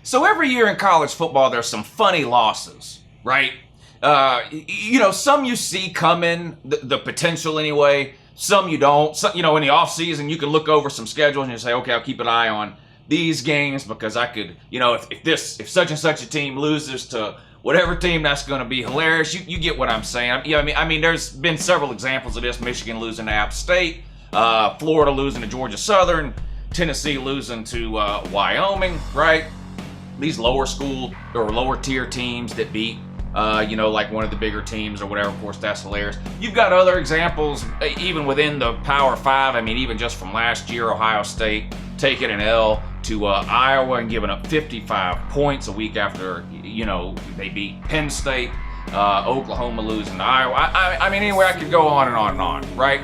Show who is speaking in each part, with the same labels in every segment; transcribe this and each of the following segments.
Speaker 1: So every year in college football, there's some funny losses, right? Some you see coming, the potential anyway. Some you don't. Some, in the off season, you can look over some schedules and you say, okay, I'll keep an eye on these games because I could, if such and such a team loses to whatever team, that's going to be hilarious. You get what I'm saying. I mean, there's been several examples of this. Michigan losing to App State, Florida losing to Georgia Southern, Tennessee losing to Wyoming, right? These lower school or lower tier teams that beat, like one of the bigger teams or whatever. Of course, that's hilarious. You've got other examples, even within the Power Five. I mean, even just from last year, Ohio State taking an L to Iowa and giving up 55 points a week after, they beat Penn State. Oklahoma losing to Iowa. I mean, anyway, I could go on and on and on, right?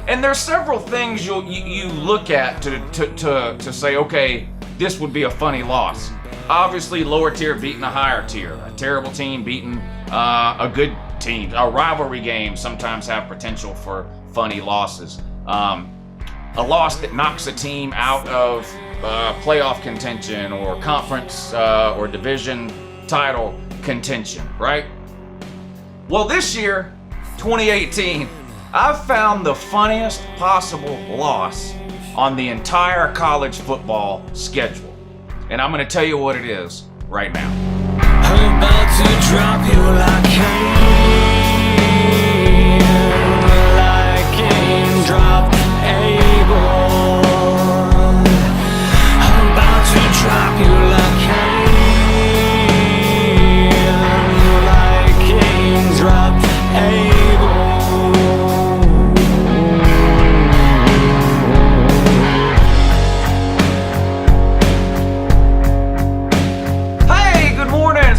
Speaker 1: And there's several things you look at to say, okay, this would be a funny loss. Obviously, lower tier beating a higher tier. A terrible team beating a good team. A rivalry game sometimes have potential for funny losses. A loss that knocks a team out of playoff contention or conference or division title contention, right? Well, this year, 2018, I've found the funniest possible loss on the entire college football schedule. And I'm going to tell you what it is right now.
Speaker 2: I'm about to drop you like Cain drop Abel. I'm about to drop you like Cain drop Abel.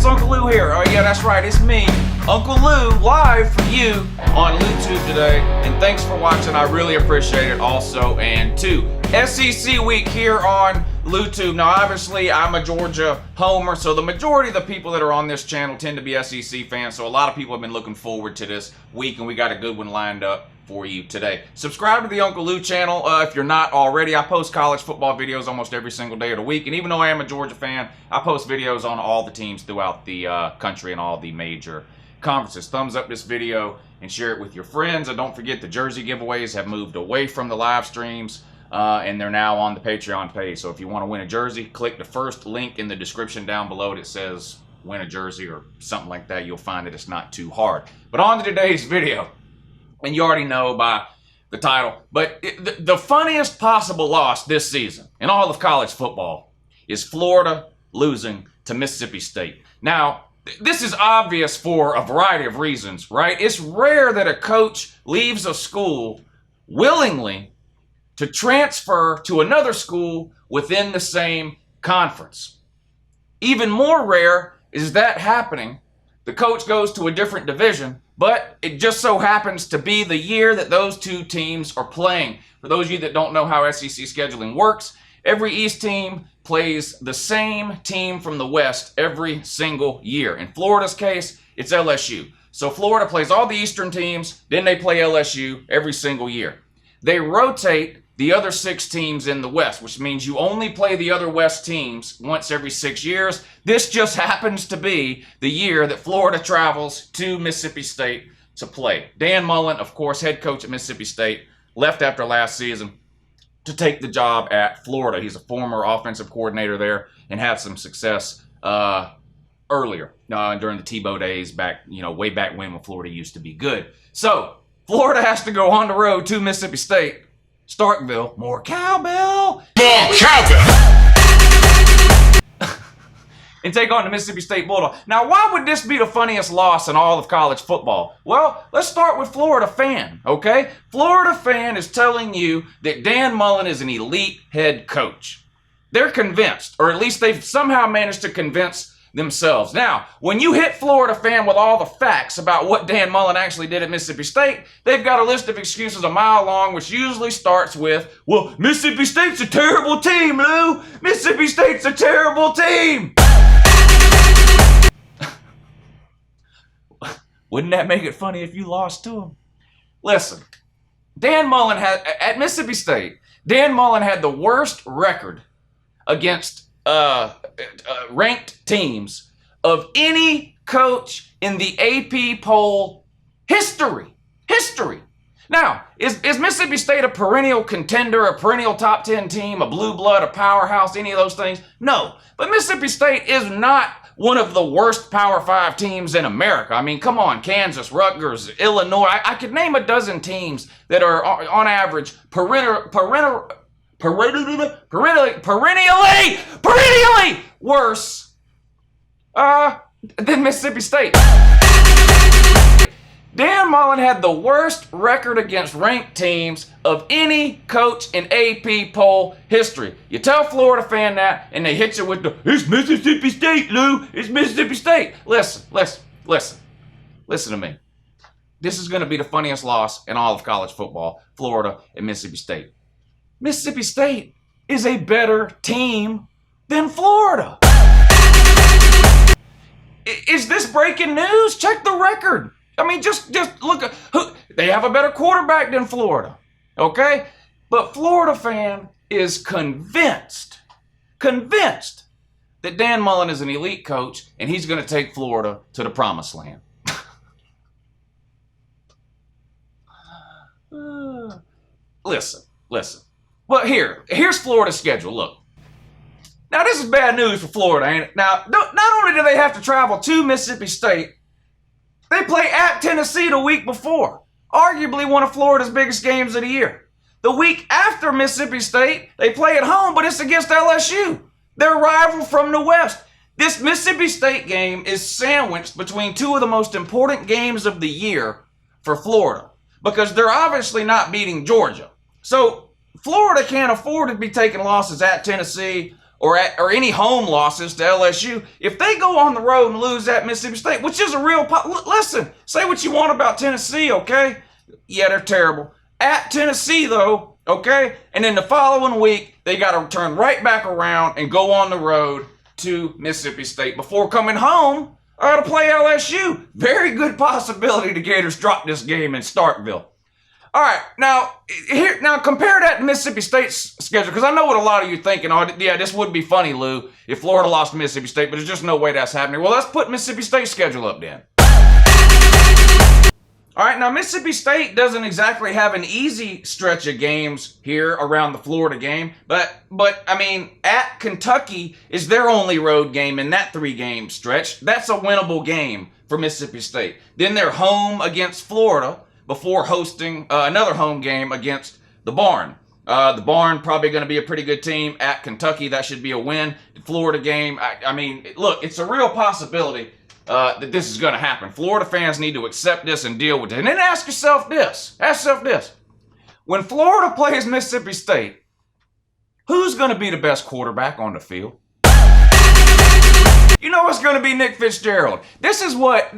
Speaker 1: Uncle Lou here. Oh yeah, that's right, it's me, Uncle Lou, live for you on LouTube today. And thanks for watching, I really appreciate it also. And SEC week here on LouTube. Now obviously I'm a Georgia homer, so the majority of the people that are on this channel tend to be SEC fans. So a lot of people have been looking forward to this week, and we got a good one lined up for you today. Subscribe to the Uncle Lou channel if you're not already. I post college football videos almost every single day of the week, and even though I am a Georgia fan, I post videos on all the teams throughout the country and all the major conferences. Thumbs up this video and share it with your friends, and don't forget the jersey giveaways have moved away from the live streams and they're now on the Patreon page. So if you want to win a jersey, click the first link in the description down below that says win a jersey or something like that. You'll find that it's not too hard. But on to today's video. And you already know by the title, but the funniest possible loss this season in all of college football is Florida losing to Mississippi State. Now, this is obvious for a variety of reasons, right? It's rare that a coach leaves a school willingly to transfer to another school within the same conference. Even more rare is that happening. The coach goes to a different division, but it just so happens to be the year that those two teams are playing. For those of you that don't know how SEC scheduling works, every East team plays the same team from the West every single year. In Florida's case, it's LSU. So Florida plays all the Eastern teams, then they play LSU every single year. They rotate the other 6 teams in the West, which means you only play the other West teams once every 6 years. This just happens to be the year that Florida travels to Mississippi State to play. Dan Mullen, of course, head coach at Mississippi State, left after last season to take the job at Florida. He's a former offensive coordinator there and had some success earlier during the Tebow days back, way back when Florida used to be good. So Florida has to go on the road to Mississippi State, Starkville, more cowbell, and take on the Mississippi State Bulldogs. Now, why would this be the funniest loss in all of college football? Well, let's start with Florida fan, okay? Florida fan is telling you that Dan Mullen is an elite head coach. They're convinced, or at least they've somehow managed to convince themselves. Now, when you hit Florida fan with all the facts about what Dan Mullen actually did at Mississippi State, they've got a list of excuses a mile long, which usually starts with, well, Mississippi State's a terrible team, Lou. Mississippi State's a terrible team. Wouldn't that make it funny if you lost to them? Listen, Dan Mullen had, at Mississippi State, Dan Mullen had the worst record against ranked teams of any coach in the AP poll history. Now, is Mississippi State a perennial contender, a perennial top 10 team, a blue blood, a powerhouse, any of those things? No. But Mississippi State is not one of the worst Power 5 teams in America. I mean, come on, Kansas, Rutgers, Illinois. I could name a dozen teams that are, on average, perennially worse than Mississippi State. Dan Mullen had the worst record against ranked teams of any coach in AP poll history. You tell a Florida fan that, and they hit you with the, it's Mississippi State, Lou. It's Mississippi State. Listen to me. This is going to be the funniest loss in all of college football, Florida and Mississippi State. Mississippi State is a better team than Florida. Is this breaking news? Check the record. I mean, just look at who they have a better quarterback than Florida, okay? But Florida fan is convinced that Dan Mullen is an elite coach and he's going to take Florida to the promised land. Listen. Well, here's Florida's schedule. Look. Now, this is bad news for Florida, ain't it? Now, not only do they have to travel to Mississippi State, they play at Tennessee the week before, arguably one of Florida's biggest games of the year. The week after Mississippi State, they play at home, but it's against LSU, their rival from the West. This Mississippi State game is sandwiched between two of the most important games of the year for Florida, because they're obviously not beating Georgia. So Florida can't afford to be taking losses at Tennessee or any home losses to LSU. If they go on the road and lose at Mississippi State, which is a real listen, say what you want about Tennessee, okay? Yeah, they're terrible. At Tennessee, though, okay? And then the following week, they got to turn right back around and go on the road to Mississippi State before coming home to play LSU. Very good possibility the Gators drop this game in Starkville. All right, now compare that to Mississippi State's schedule, because I know what a lot of you are thinking. Oh, yeah, this would be funny, Lou, if Florida lost to Mississippi State, but there's just no way that's happening. Well, let's put Mississippi State's schedule up then. All right, now Mississippi State doesn't exactly have an easy stretch of games here around the Florida game, but I mean, at Kentucky is their only road game in that 3-game stretch. That's a winnable game for Mississippi State. Then they're home against Florida before hosting another home game against the Barn. The Barn probably going to be a pretty good team. At Kentucky, that should be a win. The Florida game, I mean, look, it's a real possibility that this is going to happen. Florida fans need to accept this and deal with it. And then ask yourself this. When Florida plays Mississippi State, who's going to be the best quarterback on the field? You know it's going to be Nick Fitzgerald. This is what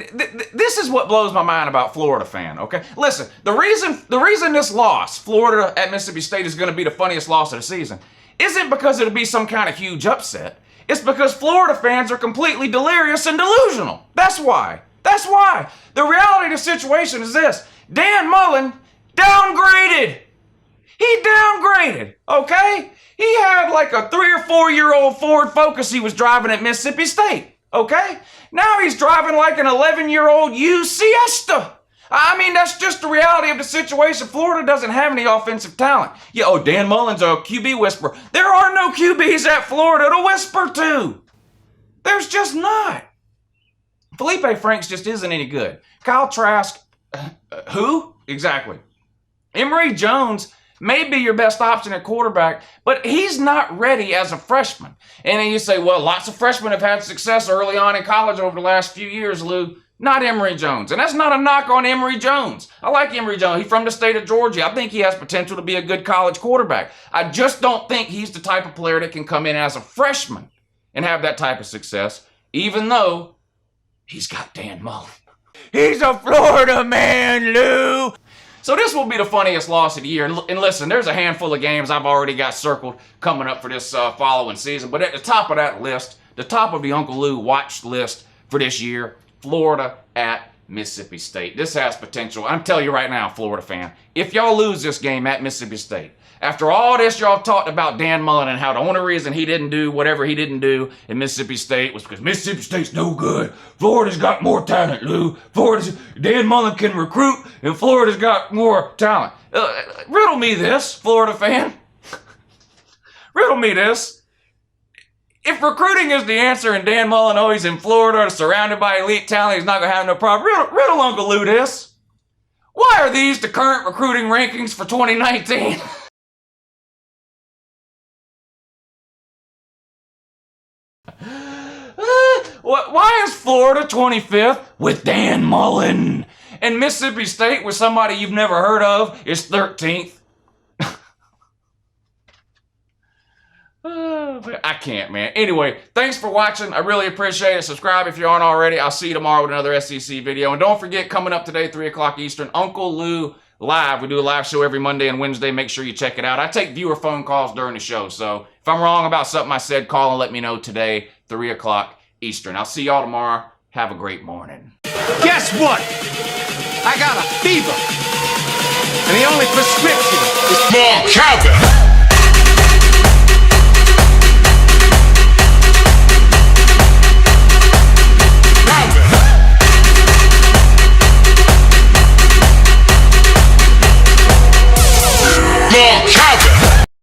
Speaker 1: blows my mind about Florida fan, okay? Listen, the reason this loss, Florida at Mississippi State, is going to be the funniest loss of the season isn't because it'll be some kind of huge upset. It's because Florida fans are completely delirious and delusional. That's why. The reality of the situation is this. Dan Mullen downgraded. He downgraded, okay? He had like a 3 or 4 year old Ford Focus he was driving at Mississippi State, okay? Now he's driving like an 11-year-old used Siesta. I mean, that's just the reality of the situation. Florida doesn't have any offensive talent. Yeah, Dan Mullen's a QB whisperer. There are no QBs at Florida to whisper to. There's just not. Felipe Franks just isn't any good. Kyle Trask, who? Exactly. Emory Jones may be your best option at quarterback, but he's not ready as a freshman. And then you say, well, lots of freshmen have had success early on in college over the last few years, Lou. Not Emory Jones. And that's not a knock on Emory Jones. I like Emory Jones. He's from the state of Georgia. I think he has potential to be a good college quarterback. I just don't think he's the type of player that can come in as a freshman and have that type of success, even though he's got Dan Mullen. He's a Florida man, Lou. So this will be the funniest loss of the year. And listen, there's a handful of games I've already got circled coming up for this following season. But at the top of that list, the top of the Uncle Lou watch list for this year, Florida at Mississippi State. This has potential. I'm telling you right now, Florida fan, if y'all lose this game at Mississippi State, After all this, y'all talked about Dan Mullen and how the only reason he didn't do whatever he didn't do in Mississippi State was because Mississippi State's no good. Florida's got more talent, Lou. Dan Mullen can recruit, and Florida's got more talent. Riddle me this, Florida fan. Riddle me this. If recruiting is the answer and Dan Mullen always in Florida, surrounded by elite talent, he's not going to have no problem. Riddle Uncle Lou this. Why are these the current recruiting rankings for 2019? Why is Florida 25th with Dan Mullen? And Mississippi State with somebody you've never heard of is 13th? I can't, man. Anyway, thanks for watching. I really appreciate it. Subscribe if you aren't already. I'll see you tomorrow with another SEC video. And don't forget, coming up today, 3 o'clock Eastern, Uncle Lou Live. We do a live show every Monday and Wednesday. Make sure you check it out. I take viewer phone calls during the show. So if I'm wrong about something I said, call and let me know today, 3 o'clock Eastern. I'll see y'all tomorrow. Have a great morning.
Speaker 3: Guess what? I got a fever. And the only prescription is more cowbell.